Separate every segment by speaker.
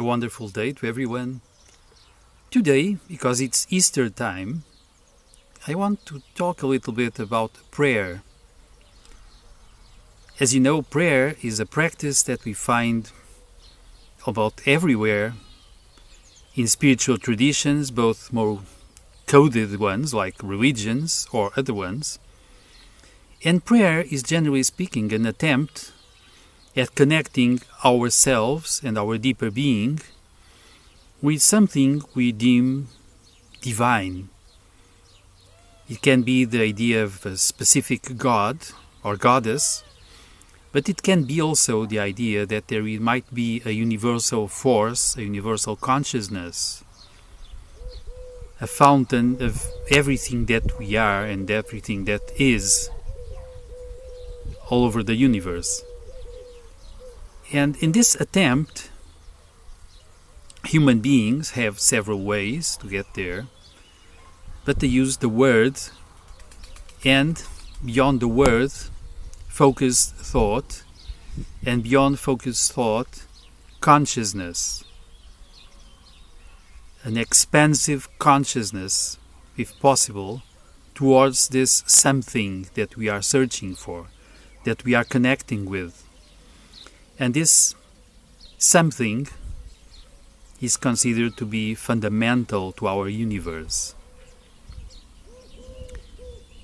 Speaker 1: A wonderful day to everyone. Today, because it's Easter time, I want to talk a little bit about prayer. As you know, prayer is a practice that we find about everywhere in spiritual traditions, both more coded ones like religions or other ones. And prayer is, generally speaking, an attempt at connecting ourselves and our deeper being with something we deem divine. It can be the idea of a specific god or goddess, but it can be also the idea that there might be a universal force, a universal consciousness, a fountain of everything that we are and everything that is all over the universe. And in this attempt, human beings have several ways to get there, but they use the word and, beyond the word, focused thought, and beyond focused thought, consciousness. An expansive consciousness, if possible, towards this something that we are searching for, that we are connecting with. And this something is considered to be fundamental to our universe.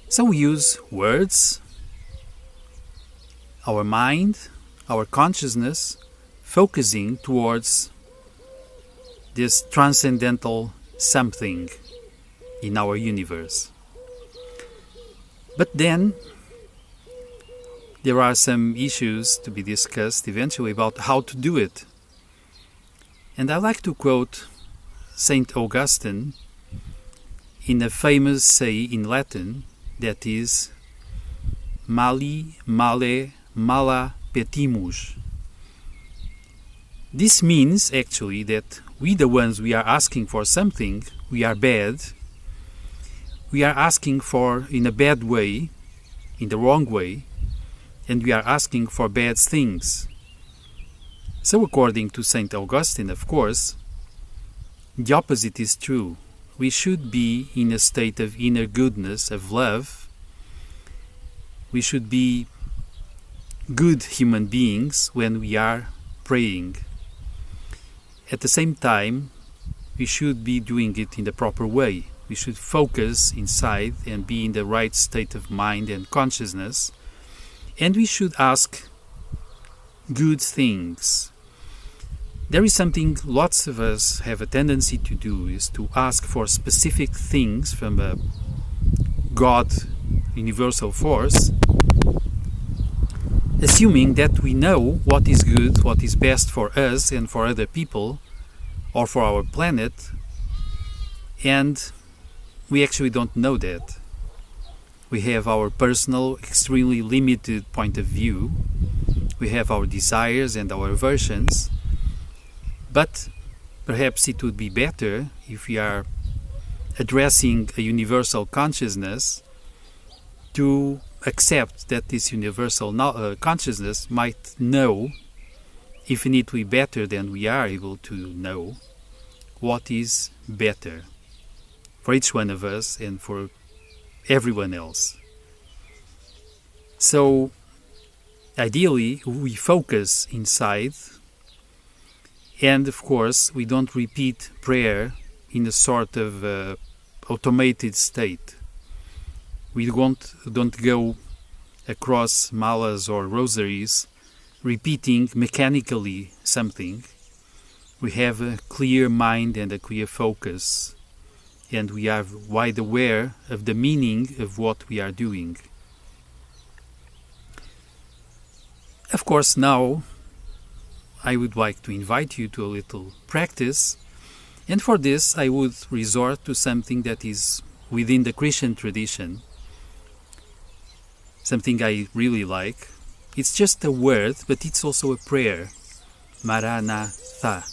Speaker 1: So we use words, our mind, our consciousness, focusing towards this transcendental something in our universe. But then there are some issues to be discussed eventually about how to do it. And I like to quote Saint Augustine in a famous say in Latin that is Mali male mala petimus. This means actually that we, the ones we are asking for something, we are bad. We are asking for in a bad way, in the wrong way, and we are asking for bad things. So according to Saint Augustine, of course, the opposite is true. We should be in a state of inner goodness, of love. We should be good human beings when we are praying. At the same time, we should be doing it in the proper way. We should focus inside and be in the right state of mind and consciousness. And we should ask good things. There is something lots of us have a tendency to do, is to ask for specific things from a God, universal force, assuming that we know what is good, what is best for us and for other people, or for our planet, and we actually don't know that. We have our personal, extremely limited point of view. We have our desires and our aversions. But perhaps it would be better if we are addressing a universal consciousness to accept that this universal consciousness might know, infinitely better than we are able to know, what is better for each one of us and for everyone else. So, ideally, we focus inside, and of course, we don't repeat prayer in a sort of automated state. We don't go across malas or rosaries repeating mechanically something. We have a clear mind and a clear focus, and we are wide aware of the meaning of what we are doing. Of course, now I would like to invite you to a little practice, and for this I would resort to something that is within the Christian tradition, something I really like. It's just a word, but it's also a prayer, Maranatha.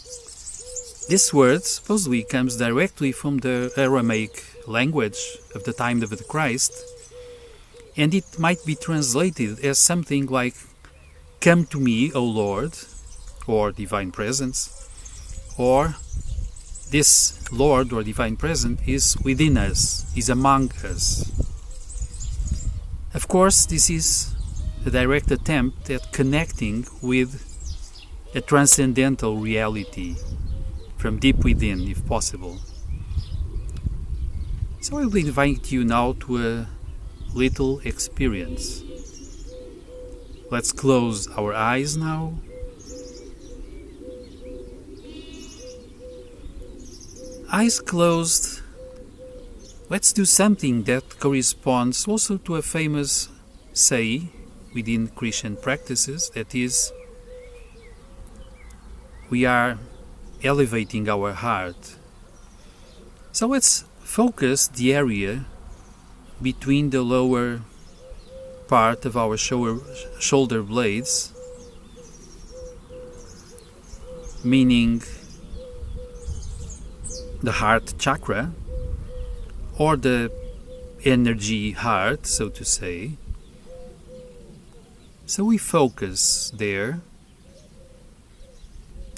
Speaker 1: This word supposedly comes directly from the Aramaic language of the time of the Christ, and it might be translated as something like "Come to me, O Lord," or Divine Presence, or this Lord or Divine Presence is within us, is among us. Of course, this is a direct attempt at connecting with a transcendental reality from deep within, if possible. So I will invite you now to a little experience. Let's close our eyes now. Eyes closed, let's do something that corresponds also to a famous say within Christian practices, that is, we are elevating our heart. So let's focus the area between the lower part of our shoulder blades, meaning the heart chakra, or the energy heart, so to say. So we focus there.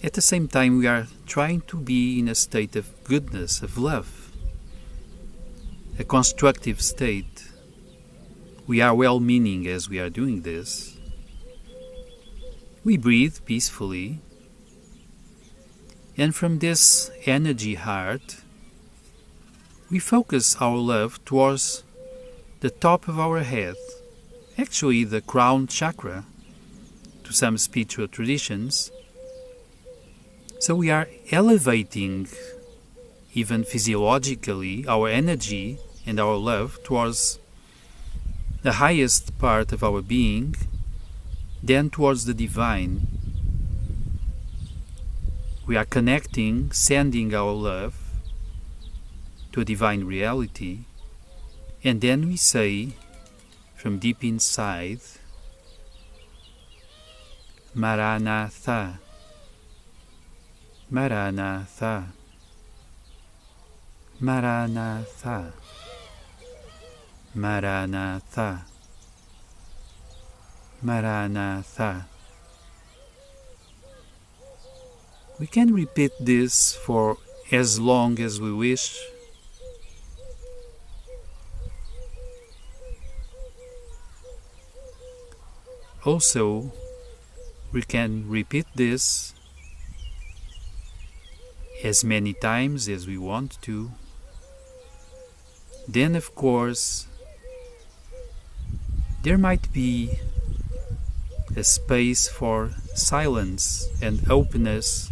Speaker 1: At the same time, we are trying to be in a state of goodness, of love, a constructive state. We are well-meaning as we are doing this. We breathe peacefully. And from this energy heart, we focus our love towards the top of our head, actually the crown chakra, to some spiritual traditions. So we are elevating, even physiologically, our energy and our love towards the highest part of our being, then towards the divine. We are connecting, sending our love to a divine reality, and then we say from deep inside, Maranatha, Maranatha, Maranatha, Maranatha, Maranatha. We can repeat this for as long as we wish. Also, we can repeat this as many times as we want to. Then, of course, there might be a space for silence and openness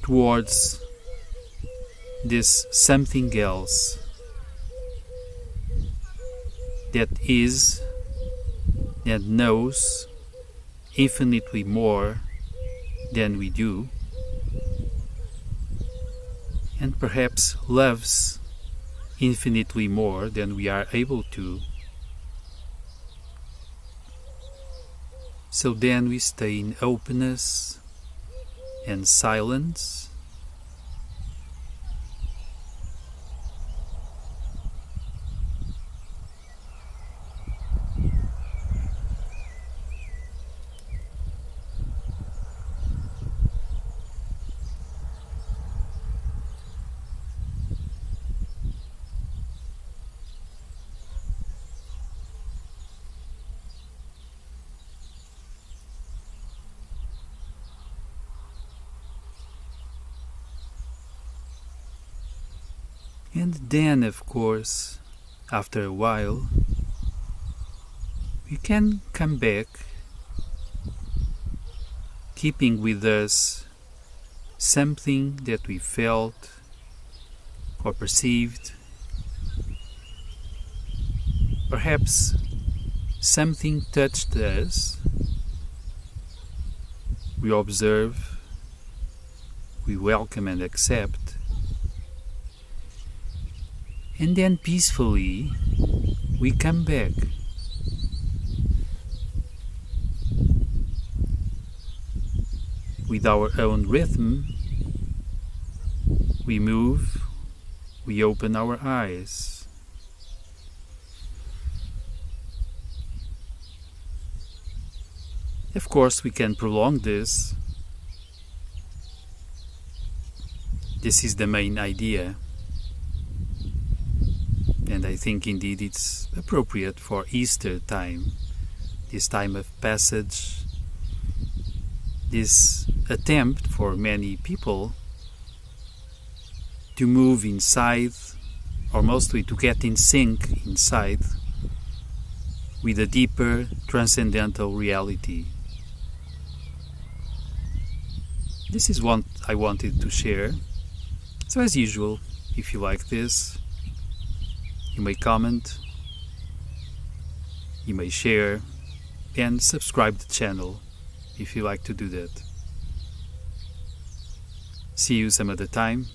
Speaker 1: towards this something else that is and knows infinitely more than we do, and perhaps loves infinitely more than we are able to. So then we stay in openness and silence. And then, of course, after a while, we can come back, keeping with us something that we felt or perceived. Perhaps something touched us. We observe, we welcome and accept. And then peacefully we come back. With our own rhythm, we move, we open our eyes. Of course, we can prolong this This is the main idea, and I think indeed it's appropriate for Easter time, this time of passage, this attempt for many people to move inside, or mostly to get in sync inside, with a deeper transcendental reality. This is what I wanted to share. So as usual, if you like this, you may comment, you may share, and subscribe the channel if you like to do that. See you some other time.